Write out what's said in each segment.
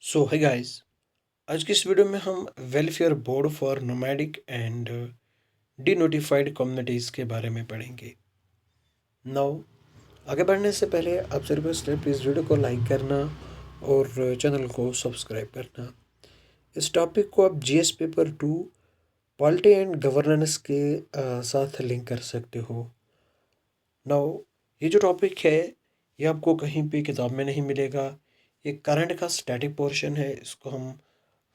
सो है गाइस। आज की इस वीडियो में हम welfare board for nomadic and denotified communities के बारे में पढ़ेंगे। नाउ आगे बढ़ने से पहले आपसे रिक्वेस्ट है, प्लीज़ वीडियो को लाइक करना और चैनल को सब्सक्राइब करना। इस टॉपिक को आप GS paper 2 polity and governance के साथ लिंक कर सकते हो। नाउ ये जो टॉपिक है ये आपको कहीं पे किताब में नहीं मिलेगा। ये करंट का स्टैटिक पोर्शन है, इसको हम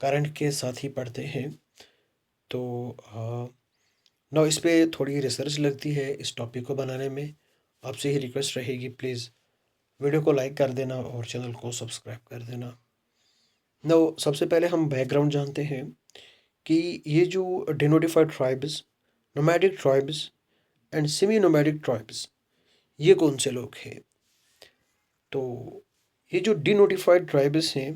करंट के साथ ही पढ़ते हैं। तो ना इस पे थोड़ी रिसर्च लगती है इस टॉपिक को बनाने में। आपसे ही रिक्वेस्ट रहेगी, प्लीज़ वीडियो को लाइक कर देना और चैनल को सब्सक्राइब कर देना। नो सबसे पहले हम बैकग्राउंड जानते हैं कि ये जो denotified tribes, nomadic tribes and semi nomadic tribes, ये कौन से लोग हैं। तो ये जो डिनोटिफाइड ट्राइब्स हैं,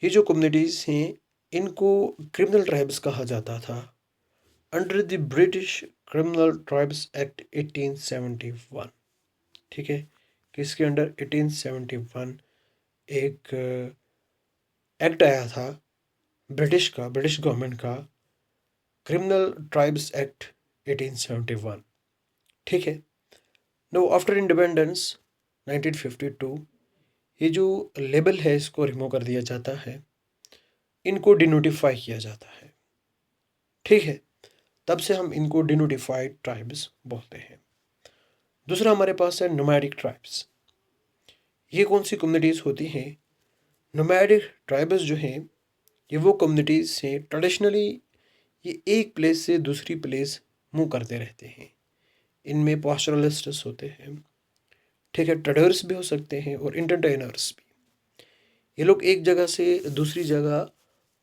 ये जो कम्युनिटीज़ हैं, इनको क्रिमिनल ट्राइब्स कहा जाता था under the British criminal tribes act 1871। ठीक है, किसके अंडर 1871 एक एक्ट आया था ब्रिटिश गवर्नमेंट का, क्रिमिनल ट्राइब्स एक्ट 1871। ठीक है। नो आफ्टर इंडिपेंडेंस 1952 ये जो लेबल है इसको रिमूव कर दिया जाता है, इनको डिनोटिफाई किया जाता है। ठीक है, तब से हम इनको डिनोटिफाइड ट्राइब्स बोलते हैं। दूसरा हमारे पास है नोमैडिक ट्राइब्स। ये कौन सी कम्युनिटीज़ होती हैं। नोमैडिक ट्राइब्स जो हैं ये वो कम्युनिटीज़ हैं, ट्रेडिशनली ये एक प्लेस से दूसरी प्लेस मूव करते रहते हैं। इनमें पास्टरलिस्ट्स होते हैं, ठीक है, ट्रेडर्स भी हो सकते हैं और एंटरटेनर्स भी। ये लोग एक जगह से दूसरी जगह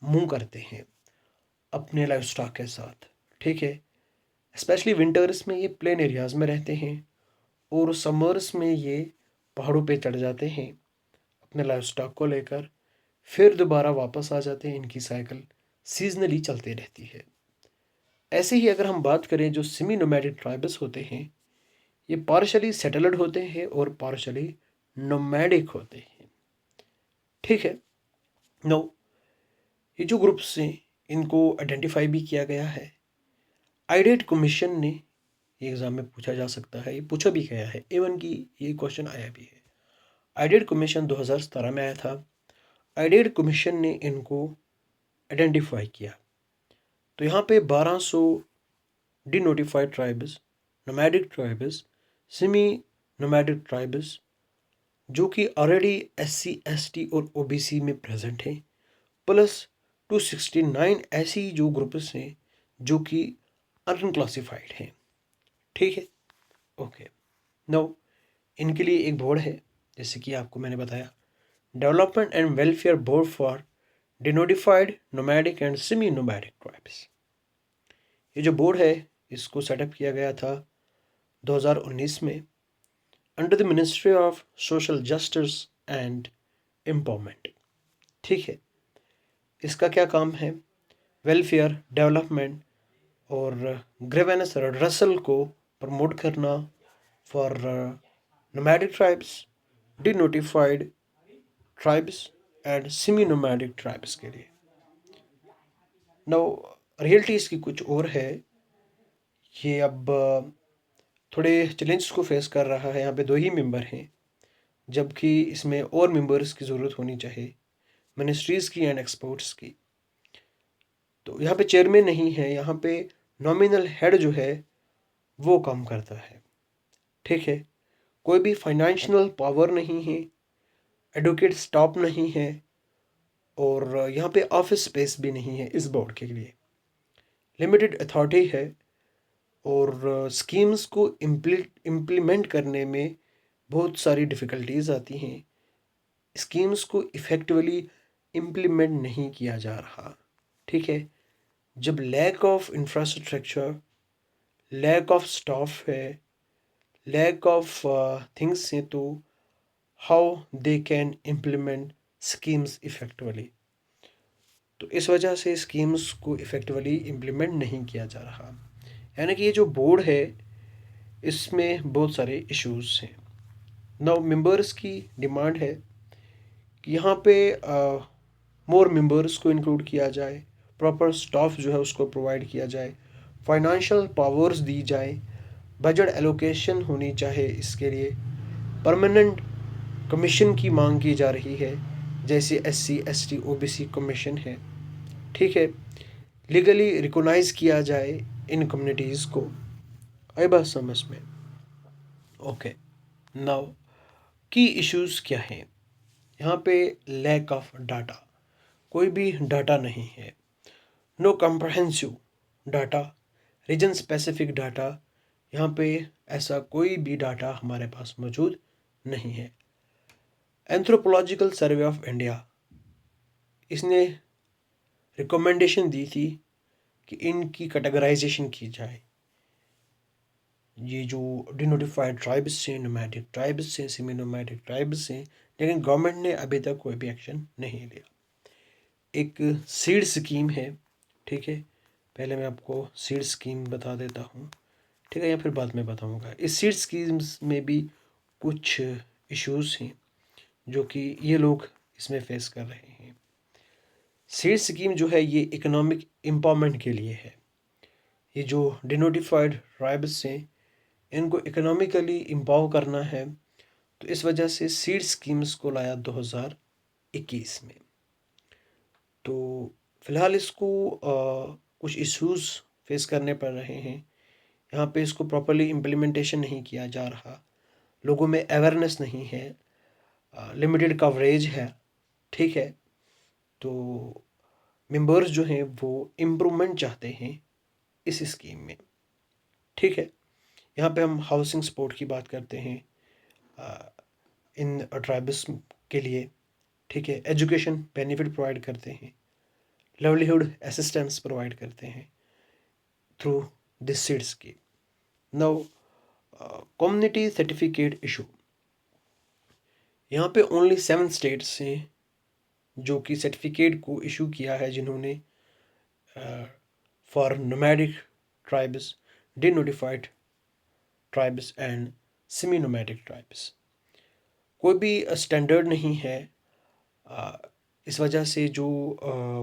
मूव करते हैं अपने लाइफ स्टॉक के साथ। ठीक है, स्पेशली विंटर्स में ये प्लेन एरियाज़ में रहते हैं और समर्स में ये पहाड़ों पे चढ़ जाते हैं अपने लाइफ स्टॉक को लेकर, फिर दोबारा वापस आ जाते हैं। इनकी साइकिल सीजनली चलती रहती है। ऐसे ही अगर हम बात करें जो सेमी नोमैडिक ट्राइब्स होते हैं, ये पार्शली सेटल्ड होते हैं और पार्शली नोमैडिक होते हैं। ठीक है। नो ये जो ग्रुप्स हैं इनको आइडेंटिफाई भी किया गया है। आइडेट कमीशन ने, ये एग्जाम में पूछा जा सकता है, ये पूछा भी गया है, इवन की ये क्वेश्चन आया भी है। आइडेट कमीशन 2017 में आया था। आइडेट कमीशन ने इनको आइडेंटिफाई किया। तो यहाँ पे 1200 denotified tribes, nomadic tribes, semi nomadic tribes जो कि ऑलरेडी SC ST और OBC में प्रेजेंट हैं, प्लस 269 ऐसी जो ग्रुप्स हैं जो कि अनक्लासिफाइड हैं। ठीक है, ओके। नो इनके लिए एक बोर्ड है, जैसे कि आपको मैंने बताया, development and welfare board for denotified nomadic and semi nomadic tribes. ये जो बोर्ड है इसको सेटअप किया गया था 2019 में under the ministry of social justice and empowerment. ठीक है, इसका क्या काम है, वेलफेयर, डेवलपमेंट और ग्रीवेंस रेड्रेसल को प्रमोट करना for nomadic tribes, denotified tribes and semi nomadic tribes के लिए। नाउ रियलिटी इसकी कुछ और है। ये अब थोड़े चैलेंज को फेस कर रहा है। यहाँ पे 2 ही मेंबर हैं, जबकि इसमें और मेंबर्स की ज़रूरत होनी चाहिए, मिनिस्ट्रीज़ की एंड एक्सपर्ट्स की। तो यहाँ पे चेयरमैन नहीं है, यहाँ पे नॉमिनल हेड जो है वो काम करता है। ठीक है, कोई भी फाइनेंशियल पावर नहीं है, एडवोकेट स्टाफ नहीं है और यहाँ पे ऑफिस स्पेस भी नहीं है इस बोर्ड के लिए। लिमिटेड अथॉरिटी है और स्कीम्स को इम्प्लीमेंट करने में बहुत सारी डिफ़िकल्टीज़ आती हैं। स्कीम्स को इफ़ेक्टिवली इम्प्लीमेंट नहीं किया जा रहा। ठीक है, जब lack of infrastructure, lack of staff है, लैक ऑफ थिंग्स हैं, तो how they can implement schemes effectively. तो इस वजह से स्कीम्स को इफ़ेक्टिवली इम्प्लीमेंट नहीं किया जा रहा। यानी कि ये जो बोर्ड है इसमें बहुत सारे इश्यूज़ हैं। नाउ मेंबर्स की डिमांड है कि यहाँ पे मोर मेंबर्स को इंक्लूड किया जाए, प्रॉपर स्टाफ जो है उसको प्रोवाइड किया जाए, फाइनेंशियल पावर्स दी जाए, बजट एलोकेशन होनी चाहिए इसके लिए, परमानेंट कमीशन की मांग की जा रही है जैसे SC ST OBC कमीशन है। ठीक है, लीगली रिकॉग्नाइज किया जाए इन कम्युनिटीज़ को। आई बात समझ में? ओके, नाउ की इश्यूज़ क्या हैं यहाँ पे? लैक ऑफ डाटा, कोई भी डाटा नहीं है। No comprehensive data, region specific data, यहाँ पे ऐसा कोई भी डाटा हमारे पास मौजूद नहीं है। एंथ्रोपोलॉजिकल सर्वे ऑफ इंडिया, इसने रिकमेंडेशन दी थी कि इनकी कैटेगराइजेशन की जाए। ये जो डिनोटिफाइड ट्राइब्स हैं, नोमैडिक ट्राइब्स हैं, सेमी नोमैडिक ट्राइब्स हैं, लेकिन गवर्नमेंट ने अभी तक कोई भी एक्शन नहीं लिया। एक सीड स्कीम है, ठीक है, पहले मैं आपको सीड स्कीम बता देता हूँ, ठीक है, या फिर बाद में बताऊँगा। इस सीड स्कीम्स में भी कुछ इश्यूज़ हैं जो कि ये लोग इसमें फेस कर रहे हैं। सीड स्कीम जो है ये इकोनॉमिक एम्पावरमेंट के लिए है। ये जो डिनोटिफाइड ट्राइब्स हैं इनको इकोनॉमिकली एम्पावर करना है, तो इस वजह से सीड स्कीम्स को लाया 2021 में। तो फ़िलहाल इसको कुछ इश्यूज़ फेस करने पड़ रहे हैं। यहाँ पे इसको प्रॉपर्ली इम्प्लीमेंटेशन नहीं किया जा रहा, लोगों में अवेयरनेस नहीं है, लिमिटेड कवरेज है, ठीक है। तो मेंबर्स जो हैं वो इम्प्रूवमेंट चाहते हैं इस स्कीम में, ठीक है। यहाँ पे हम हाउसिंग सपोर्ट की बात करते हैं इन ट्राइब्स के लिए, ठीक है। एजुकेशन बेनिफिट प्रोवाइड करते हैं, लाइवलीहुड असिस्टेंस प्रोवाइड करते हैं through this seed scheme. Now community certificate issue, यहाँ पे ओनली 7 स्टेट्स हैं जो कि सर्टिफिकेट को इशू किया है, जिन्होंने for nomadic tribes, denotified tribes and semi nomadic tribes. कोई भी स्टैंडर्ड नहीं है, इस वजह से जो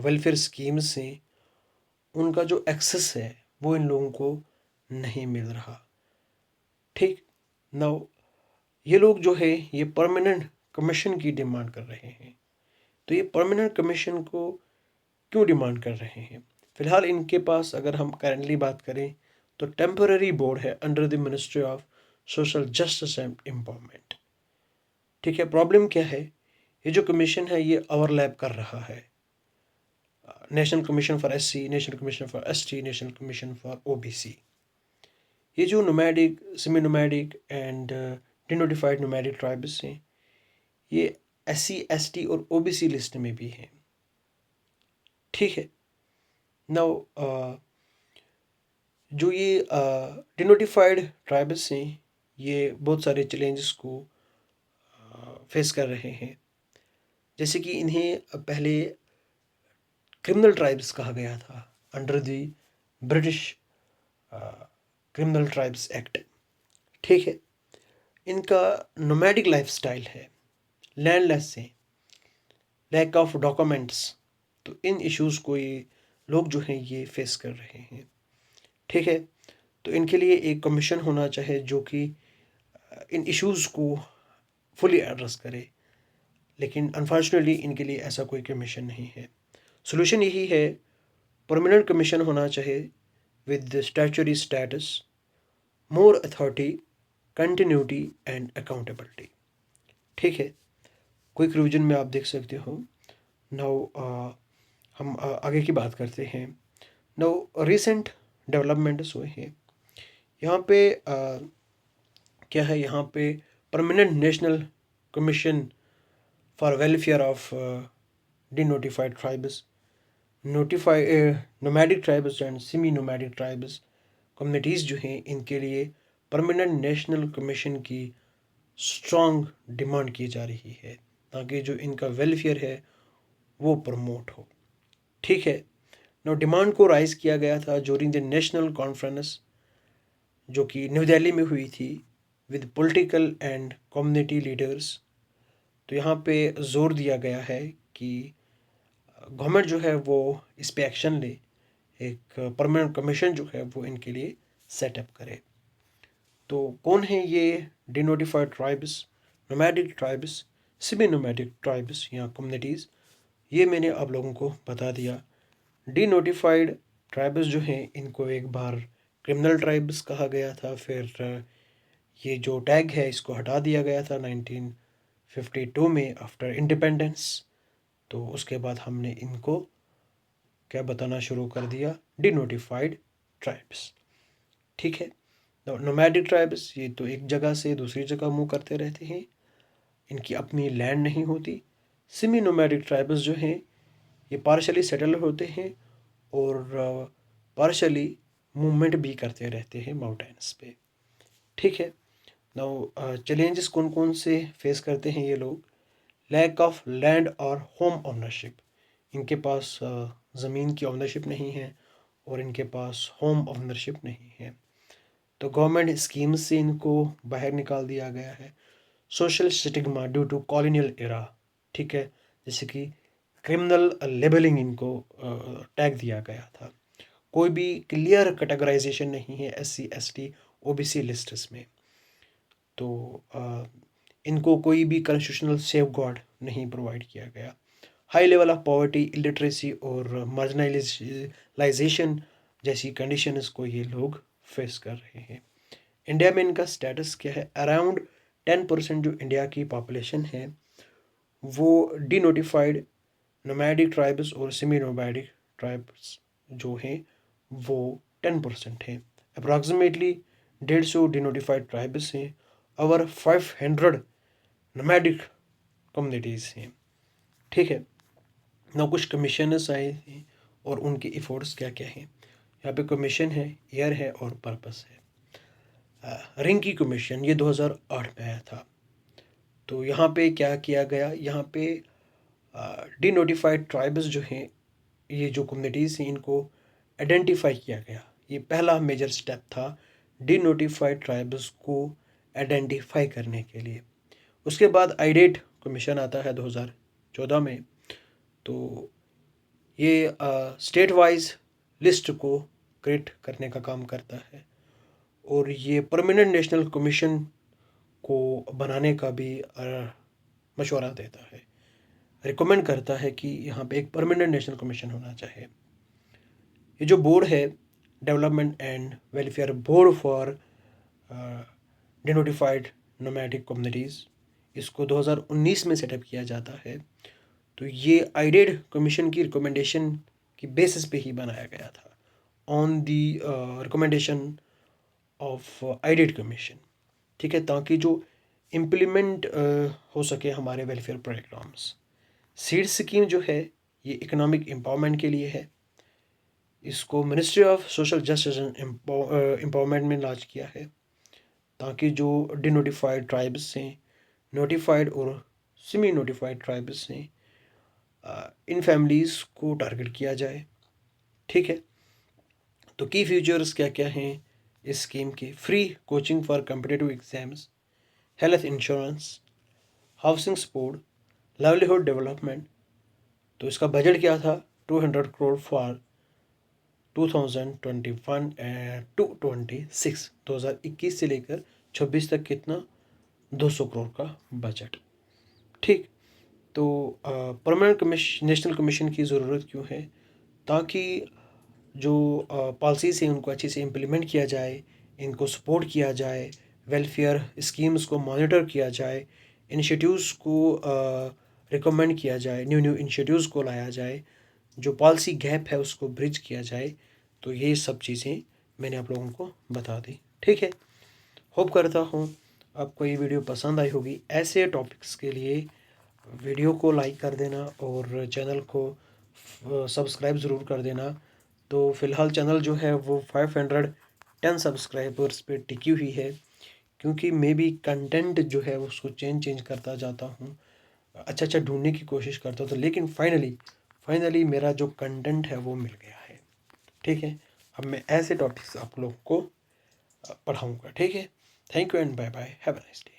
वेलफेयर स्कीम्स हैं उनका जो एक्सेस है वो इन लोगों को नहीं मिल रहा, ठीक। नाउ ये लोग जो है ये परमानेंट कमीशन की डिमांड कर रहे हैं। तो ये परमानेंट कमीशन को क्यों डिमांड कर रहे हैं? फ़िलहाल इनके पास अगर हम करेंटली बात करें तो टेम्पररी बोर्ड है under the ministry of social justice and empowerment, ठीक है। प्रॉब्लम क्या है? ये जो कमीशन है ये ओवरलैप कर रहा है national commission for SC, national commission for ST, national commission for OBC। ये जो nomadic, semi nomadic and denotified nomadic tribes हैं ये SC ST और OBC लिस्ट में भी हैं, ठीक है। नाउ जो ये डिनोटिफाइड ट्राइब्स हैं ये बहुत सारे चैलेंजेस को फेस कर रहे हैं, जैसे कि इन्हें पहले क्रिमिनल ट्राइब्स कहा गया था under the British criminal tribes act, ठीक है। इनका नोमैडिक लाइफस्टाइल है, लैंडलेस है, लैक ऑफ डॉक्यूमेंट्स, तो इन इश्यूज़ को ये लोग जो हैं ये फेस कर रहे हैं, ठीक है। तो इनके लिए एक कमीशन होना चाहिए जो कि इन इश्यूज़ को फुली एड्रेस करे, लेकिन अनफॉर्चुनेटली इनके लिए ऐसा कोई कमीशन नहीं है। सोल्यूशन यही है, परमानेंट कमीशन होना चाहिए with statutory status, more authority, continuity and accountability, ठीक है। क्विक रिवीजन में आप देख सकते हो। नाउ हम आगे की बात करते हैं। नाउ रिसेंट डेवलपमेंट्स हुए हैं यहाँ पे, क्या है यहाँ पे permanent national commission for welfare of denotified tribes, nomadic tribes and semi nomadic tribes communities जो हैं इनके लिए परमानेंट नेशनल कमीशन की स्ट्रॉन्ग डिमांड की जा रही है ताकि जो इनका वेलफेयर है वो प्रमोट हो, ठीक है। नो डिमांड को राइज किया गया था ड्यूरिंग द नेशनल कॉन्फ्रेंस जो कि न्यू दिल्ली में हुई थी with political and community leaders तो यहाँ पे ज़ोर दिया गया है कि गवर्नमेंट जो है वो इस पे एक्शन ले, एक परमानेंट कमीशन जो है वो इनके लिए सेटअप करे। तो कौन है ये denotified tribes, nomadic tribes, semi nomadic tribes या कम्युनिटीज़, ये मैंने आप लोगों को बता दिया। डिनोटिफाइड ट्राइब्स जो हैं इनको एक बार क्रिमिनल ट्राइब्स कहा गया था, फिर ये जो टैग है इसको हटा दिया गया था 1952 में आफ्टर इंडिपेंडेंस। तो उसके बाद हमने इनको क्या बताना शुरू कर दिया, डिनोटिफाइड ट्राइब्स। ठीक है। नोमैडिक ट्राइब्स ये तो एक जगह से दूसरी जगह मूव करते रहते हैं, इनकी अपनी लैंड नहीं होती। सेमी नोमैडिक ट्राइब्स जो हैं ये पार्शली सेटल होते हैं और पार्शली मूवमेंट भी करते रहते हैं माउंटेन्स पे। ठीक है। नाउ चैलेंजेस कौन कौन से फेस करते हैं ये लोग, लैक ऑफ लैंड और होम ओनरशिप, इनके पास ज़मीन की ओनरशिप नहीं है और इनके पास होम ओनरशिप नहीं है, तो गवर्नमेंट स्कीम्स से इनको बाहर निकाल दिया गया है। Social stigma due to colonial era, ठीक है, जैसे कि क्रिमिनल लेबलिंग इनको टैग दिया गया था। कोई भी क्लियर कैटेगराइजेशन नहीं है SC ST OBC लिस्ट्स में, तो इनको कोई भी कॉन्स्टिट्यूशनल सेफ गार्ड नहीं प्रोवाइड किया गया। High level of poverty, illiteracy और मार्जिनलाइजेशन जैसी कंडीशंस को ये लोग फेस कर रहे हैं। इंडिया में इनका स्टेटस क्या है, अराउंड 10% जो इंडिया की पॉपुलेशन है वो डिनोटिफाइड नोमैडिक ट्राइब्स और सेमी नोमैडिक ट्राइब्स जो हैं वो 10% हैं। अप्रॉक्सीमेटली 150 डिनोटिफाइड ट्राइब्स हैं और 500 नोमैडिक कम्युनिटीज़ हैं। ठीक है ना, कुछ कमीशनर्स आए हैं और उनके एफर्ट्स क्या क्या हैं। यहाँ पे कमीशन है, एयर है और पर्पस है। रिंग की कमीशन ये 2008 में आया था। तो यहाँ पे क्या किया गया, यहाँ पे डिनोटिफाइड ट्राइब्स जो हैं, ये जो कम्युनिटीज़ हैं इनको आइडेंटिफाई किया गया। ये पहला मेजर स्टेप था डिनोटिफाइड ट्राइब्स को आइडेंटिफाई करने के लिए। उसके बाद आइडेट कमीशन आता है 2014 में। तो ये स्टेट वाइज लिस्ट को क्रिएट करने का काम करता है और ये परमानेंट नेशनल कमीशन को बनाने का भी मशवरा देता है, रिकमेंड करता है कि यहाँ पे एक परमानेंट नेशनल कमीशन होना चाहिए। ये जो बोर्ड है, development and welfare board for denotified nomadic communities, इसको 2019 में सेटअप किया जाता है। तो ये आइडेड कमीशन की रिकमेंडेशन की बेसिस पे ही बनाया गया था, on the recommendation of Idate commission. ठीक है, ताकि जो इम्प्लीमेंट हो सके हमारे वेलफेयर प्रोग्राम्स। सीड स्कीम जो है ये इकोनॉमिक एम्पावरमेंट के लिए है। इसको ministry of social justice and empowerment में लॉन्च किया है, ताकि जो डिनोटिफाइड ट्राइब्स हैं, नोटिफाइड और सेमी नोटिफाइड ट्राइब्स हैं, इन फैमिलीज़ को टारगेट किया जाए। ठीक है, तो की फीचर्स क्या क्या हैं इस स्कीम के, free coaching for competitive exams, health insurance, housing support, livelihood development. तो इसका बजट क्या था, 200 करोड़ फॉर 2021 टू 26, 2021 से लेकर 26 तक कितना, 200 करोड़ का बजट। ठीक, तो परमानेंट नेशनल कमीशन की ज़रूरत क्यों है, ताकि जो पॉलिसीज़ हैं उनको अच्छे से इम्प्लीमेंट किया जाए, इनको सपोर्ट किया जाए, वेलफेयर स्कीम्स को मॉनिटर किया जाए, इनिशिएटिव्स को रिकमेंड किया जाए, न्यू न्यू इनिशिएटिव्स को लाया जाए, जो पॉलिसी गैप है उसको ब्रिज किया जाए। तो ये सब चीज़ें मैंने आप लोगों को बता दी। ठीक है, होप करता हूँ आपको ये वीडियो पसंद आई होगी। ऐसे टॉपिक्स के लिए वीडियो को लाइक कर देना और चैनल को सब्सक्राइब ज़रूर कर देना। तो फ़िलहाल चैनल जो है वो 510 सब्सक्राइबर्स पे टिकी हुई है, क्योंकि मैं भी कंटेंट जो है उसको चेंज करता जाता हूँ, अच्छा ढूंढने की कोशिश करता हूँ। तो लेकिन फाइनली मेरा जो कंटेंट है वो मिल गया है। ठीक है, अब मैं ऐसे टॉपिक्स आप लोगों को पढ़ाऊँगा। ठीक है, thank you and bye bye, have a nice day.